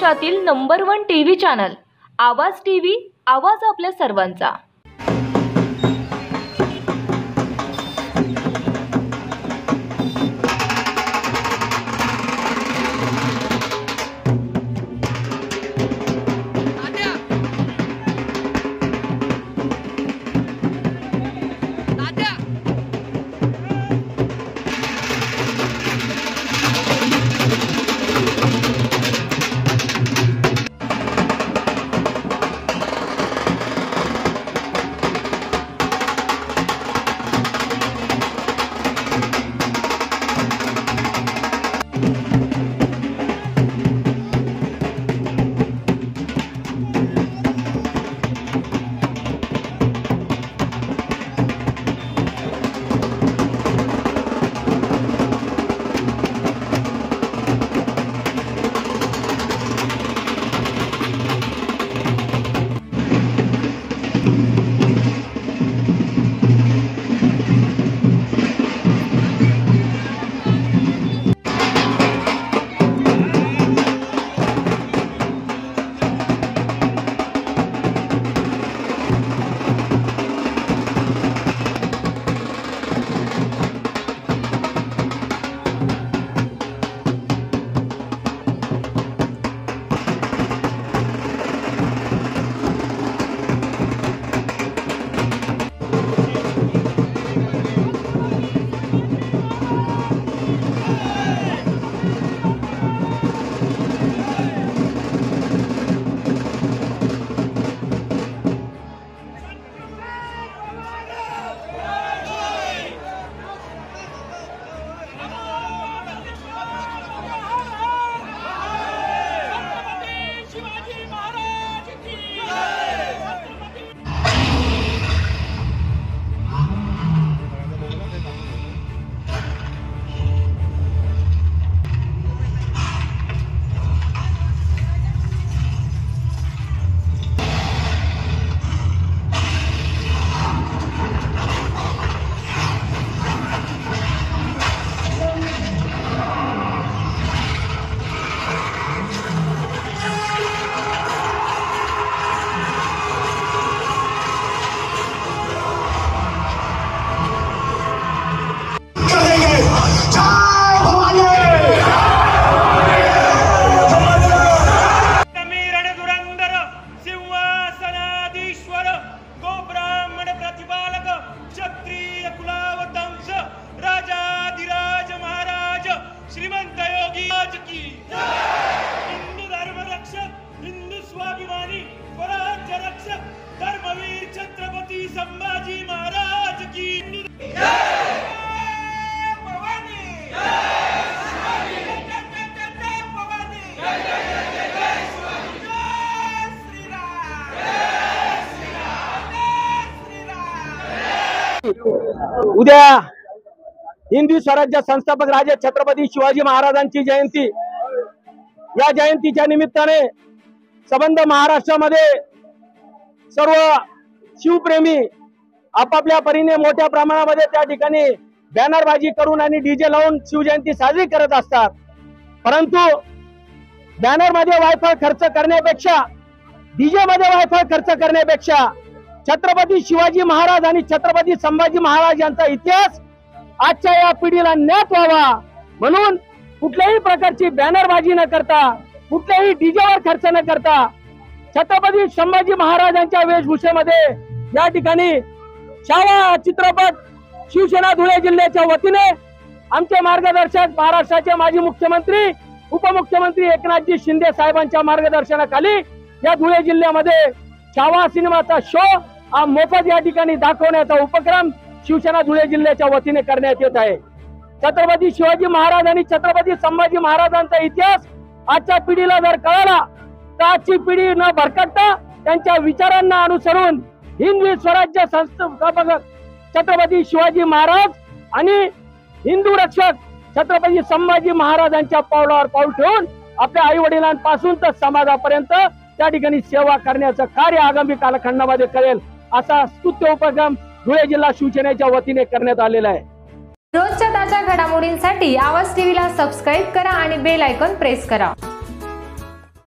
महाराष्ट्रातील number 1 TV channel आवाज TV, आवाज आपल्या सर्वांचा। श्रीमंत योगी राज की हिंदू धर्म रक्षक, हिंदू स्वाभिमानी, स्वराज्य रक्षक, धर्मवीर छत्रपती संभाजी महाराज की उद्या हिंदवी स्वराज्य संस्थापक राजे छत्रपती शिवाजी महाराजांची जयंती, या जयंतीच्या निमित्ताने संबंध महाराष्ट्रामध्ये सर्व शिवप्रेमी आपापल्या परीने मोठ्या प्रमाणामध्ये त्या ठिकाणी बॅनरबाजी करून आणि डीजे लावून शिवजयंती साजरी करत असतात। परंतु बॅनर मध्ये वायफाय खर्च करण्यापेक्षा, डीजे मध्ये वायफाय खर्च करण्यापेक्षा छत्रपती शिवाजी महाराज आणि छत्रपती संभाजी महाराज यांचा इतिहास आजच्या या पिढीला ज्ञात व्हावा म्हणून कुठल्याही प्रकारची बॅनरबाजी न करता, कुठल्याही डीजेवर खर्च न करता छत्रपती संभाजी महाराजांच्या वेशभूषेमध्ये या ठिकाणी छावा चित्रपट शिवसेना धुळे जिल्ह्याच्या वतीने आमचे मार्गदर्शक महाराष्ट्राचे माजी मुख्यमंत्री उपमुख्यमंत्री एकनाथजी शिंदे साहेबांच्या मार्गदर्शनाखाली या धुळे जिल्ह्यामध्ये छावा सिनेमाचा शो हा मोफत या ठिकाणी दाखवण्याचा उपक्रम शिवसेना धुळे जिल्ह्याच्या वतीने करण्यात येत आहे। छत्रपती शिवाजी महाराज आणि छत्रपती संभाजी महाराजांचा इतिहास आजच्या पिढीला जर कळाला तर आजची पिढी न भरकटता त्यांच्या विचारांना अनुसरून हिंदवी स्वराज्य संस्थापक छत्रपती शिवाजी महाराज आणि हिंदू रक्षक छत्रपती संभाजी महाराजांच्या पावलावर पाऊल ठेवून आपल्या आई वडिलांपासून तर समाजापर्यंत त्या ठिकाणी सेवा करण्याचं कार्य आगामी कालखंडामध्ये करेल असा स्तुत्य उपक्रम धुळे जिल्हा शिवसेनेच्या वतीने करण्यात आलेला आहे। रोजच्या ताज्या घडामोडींसाठी आवाज टीव्हीला सबस्क्राइब करा आणि बेल आयकॉन प्रेस करा।